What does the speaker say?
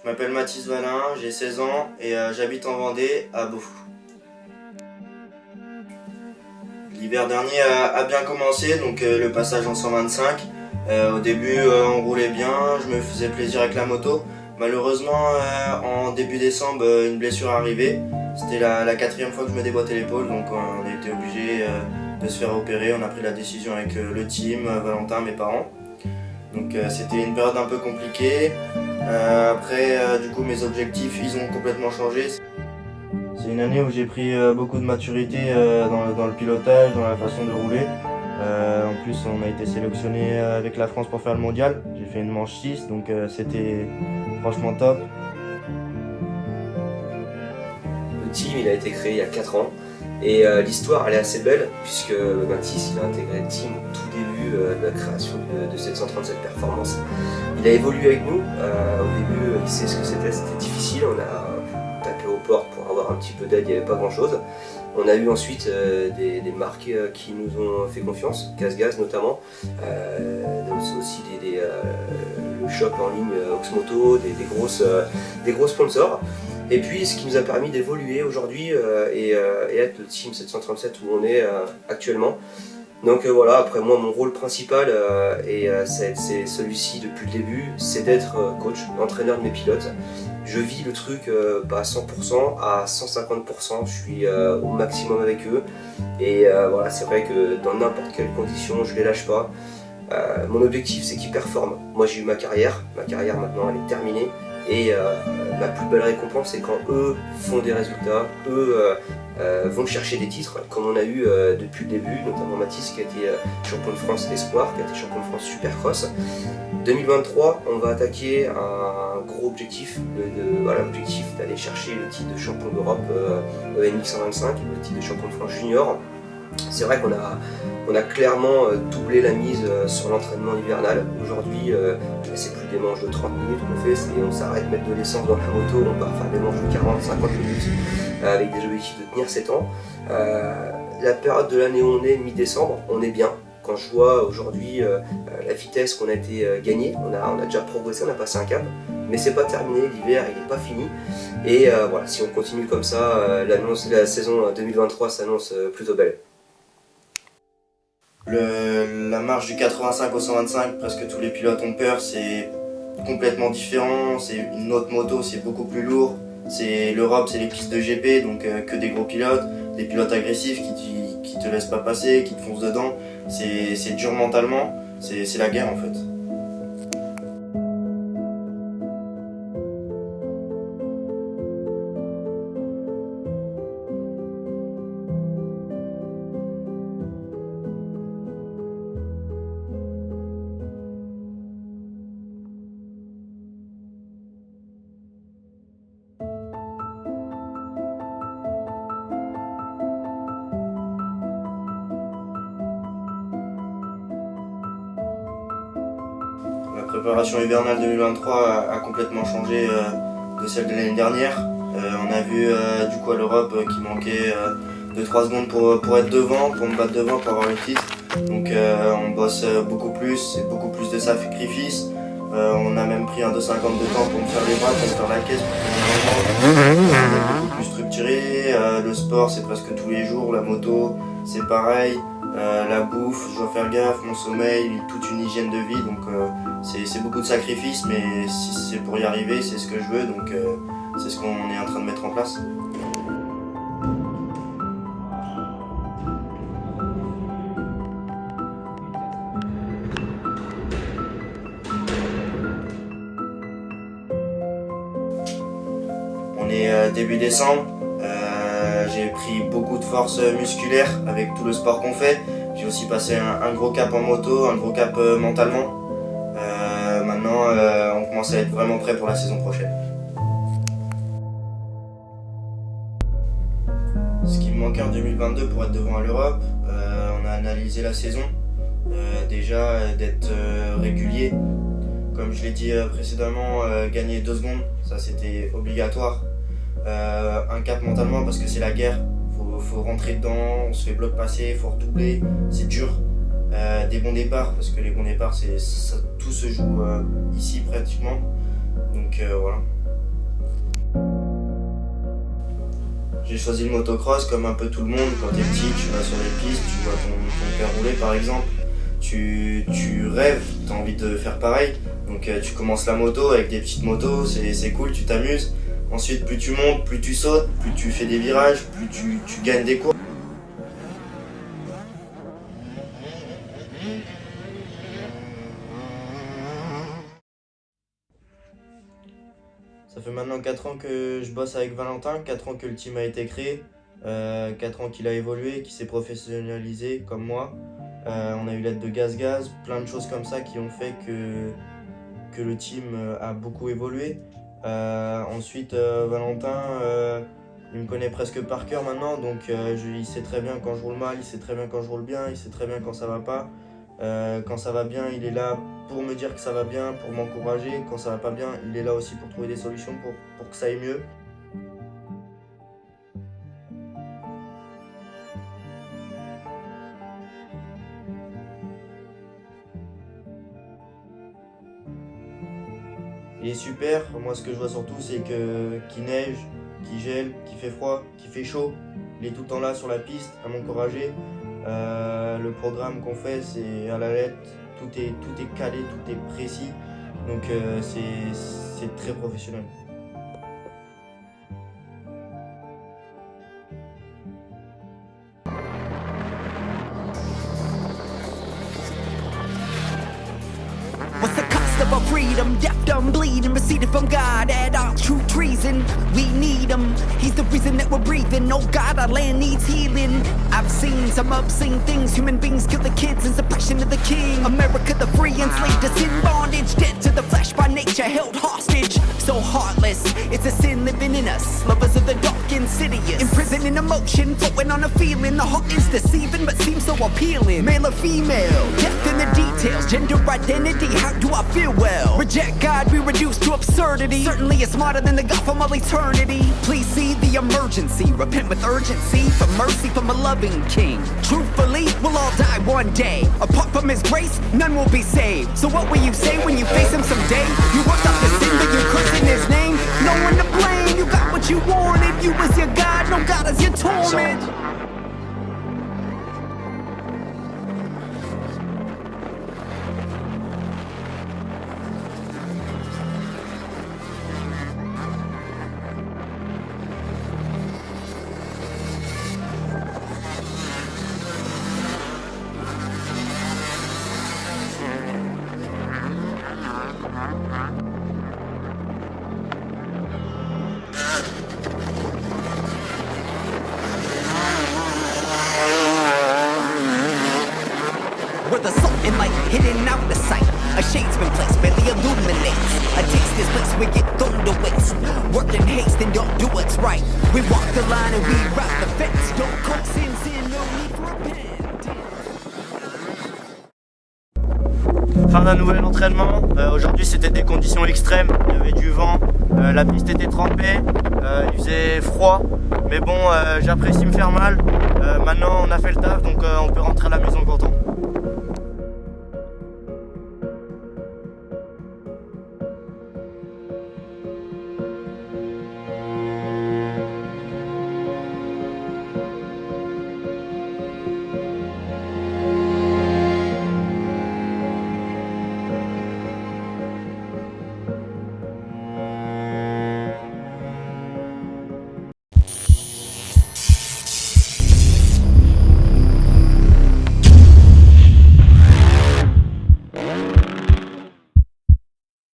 Je m'appelle Mathis Valin, j'ai 16 ans et j'habite en Vendée, à Beaufou. L'hiver dernier a bien commencé, donc le passage en 125. Au début, on roulait bien, je me faisais plaisir avec la moto. Malheureusement, en début décembre, une blessure est arrivée. C'était la quatrième fois que je me déboîtais l'épaule, donc on a été obligé de se faire opérer. On a pris la décision avec le team, Valentin, mes parents. Donc c'était une période un peu compliquée. Après, du coup, mes objectifs, ils ont complètement changé. C'est une année où j'ai pris beaucoup de maturité dans le pilotage, dans la façon de rouler. En plus, on a été sélectionné avec la France pour faire le mondial. J'ai fait une manche 6, donc c'était franchement top. Le team, il a été créé il y a 4 ans. Et l'histoire elle est assez belle puisque Mathis il a intégré le team au tout début de la création de 737 Performance. Il a évolué avec nous, au début il sait ce que c'était difficile, on a tapé aux portes pour avoir un petit peu d'aide, il n'y avait pas grand chose. On a eu ensuite des marques qui nous ont fait confiance, Gaz notamment, aussi le shop en ligne Oxmoto, des gros sponsors. Et puis ce qui nous a permis d'évoluer aujourd'hui et être le team 737 où on est actuellement. Donc voilà, après moi mon rôle principal c'est celui-ci depuis le début, c'est d'être coach, entraîneur de mes pilotes. Je vis le truc pas à 100%, à 150%, je suis au maximum avec eux. Et voilà, c'est vrai que dans n'importe quelle condition, je les lâche pas. Mon objectif c'est qu'ils performent. Moi j'ai eu ma carrière maintenant elle est terminée. Et la plus belle récompense, c'est quand eux font des résultats, eux vont chercher des titres, comme on a eu depuis le début, notamment Mathis qui a été champion de France Espoir, qui a été champion de France Supercross. 2023, on va attaquer un gros objectif, l'objectif d'aller chercher le titre de champion d'Europe ENX 125, le titre de champion de France junior. C'est vrai qu'on a clairement doublé la mise sur l'entraînement hivernal. Aujourd'hui, c'est plus des manches de 30 minutes qu'on fait, on s'arrête, mettre de l'essence dans la moto, on part faire des manches de 40-50 minutes avec des objectifs de tenir 7 ans. La période de l'année où on est, mi-décembre, on est bien. Quand je vois aujourd'hui la vitesse qu'on a été gagnée, on a déjà progressé, on a passé un cap. Mais c'est pas terminé, l'hiver il n'est pas fini. Et voilà, si on continue comme ça, la saison 2023 s'annonce plutôt belle. La marche du 85 au 125, presque tous les pilotes ont peur, c'est complètement différent, c'est une autre moto, c'est beaucoup plus lourd. L'Europe, c'est les pistes de GP, donc que des gros pilotes, des pilotes agressifs qui te laissent pas passer, qui te foncent dedans. C'est dur mentalement, c'est la guerre en fait. La préparation hivernale 2023 a complètement changé de celle de l'année dernière. On a vu du coup à l'Europe qu'il manquait 2-3 secondes pour être devant, pour me battre devant, pour avoir le titre. Donc on bosse beaucoup plus, et beaucoup plus de sacrifices. On a même pris un 2,50 de temps pour me faire les bras, pour me faire la caisse, pour que on est beaucoup plus structuré. Le sport c'est presque tous les jours, la moto c'est pareil. La bouffe, je dois faire gaffe, mon sommeil, toute une hygiène de vie, donc c'est beaucoup de sacrifices, mais si c'est pour y arriver, c'est ce que je veux, donc c'est ce qu'on est en train de mettre en place. On est début décembre. J'ai pris beaucoup de force musculaire avec tout le sport qu'on fait. J'ai aussi passé un gros cap en moto, un gros cap mentalement. Maintenant, on commence à être vraiment prêt pour la saison prochaine. Ce qui me manquait en 2022 pour être devant à l'Europe, on a analysé la saison. Déjà d'être régulier. Comme je l'ai dit précédemment, gagner 2 secondes, ça c'était obligatoire. Un cap mentalement parce que c'est la guerre, faut rentrer dedans, on se fait bloc passer, faut redoubler, c'est dur. Des bons départs parce que les bons départs tout se joue ici pratiquement, donc voilà. J'ai choisi le motocross comme un peu tout le monde. Quand t'es petit, tu vas sur les pistes, tu vois ton père rouler par exemple. Tu rêves, t'as envie de faire pareil. Donc tu commences la moto avec des petites motos, c'est cool, tu t'amuses. Ensuite, plus tu montes, plus tu sautes, plus tu fais des virages, plus tu gagnes des courses. Ça fait maintenant 4 ans que je bosse avec Valentin, 4 ans que le team a été créé, 4 ans qu'il a évolué, qu'il s'est professionnalisé comme moi. On a eu l'aide de Gaz Gaz, plein de choses comme ça qui ont fait que le team a beaucoup évolué. Ensuite, Valentin, il me connaît presque par cœur maintenant, donc il sait très bien quand je roule mal, il sait très bien quand je roule bien, il sait très bien quand ça va pas. Quand ça va bien, il est là pour me dire que ça va bien, pour m'encourager. Quand ça va pas bien, il est là aussi pour trouver des solutions pour que ça aille mieux. Il est super, moi ce que je vois surtout c'est qu'il neige, qu'il gèle, qu'il fait froid, qu'il fait chaud. Il est tout le temps là sur la piste à m'encourager. Le programme qu'on fait c'est à la lettre, tout est calé, tout est précis. Donc c'est très professionnel. What's the cost of our freedom? Deaf, dumb, bleeding, receded from God at all true treason. We need him, he's the reason that we're breathing. Oh God, our land needs healing. I've seen some obscene things. Human beings kill the kids in suppression of the king. America the free enslaved us in bondage. Dead to the flesh by nature, held hostage. So heartless, it's a sin living in us. Lovers of the dark, insidious. Imprisoned in emotion, floating on a feeling. The heart is deceiving but seems so appealing. Male or female, death in the details. Gender identity, how do I feel? Well, reject God, we reduce to absurdity. Certainly it's smarter than the God from all eternity. Please see the emergency, repent with urgency for mercy from a loving king. Truthfully, we'll all die one day. Apart from his grace, none will be saved. So what will you say when you face him someday? You worked out the sin, but you're cursing his name. No one to blame, you got what you wanted. You was your God, no God is your torment. Where the salt and light hidden out the sight. A shade's been placed, barely illuminates. A taste this place we get thrown to waste. Work in haste and don't do what's right. We walk the line and we route the fence. Don't call sin, sin, no need for repentance. Fin d'un nouvel entraînement. Aujourd'hui c'était des conditions extrêmes. Il y avait du vent, la piste était trempée, il faisait froid. Mais bon, j'apprécie me faire mal. Maintenant on a fait le taf donc on peut rentrer à la maison content.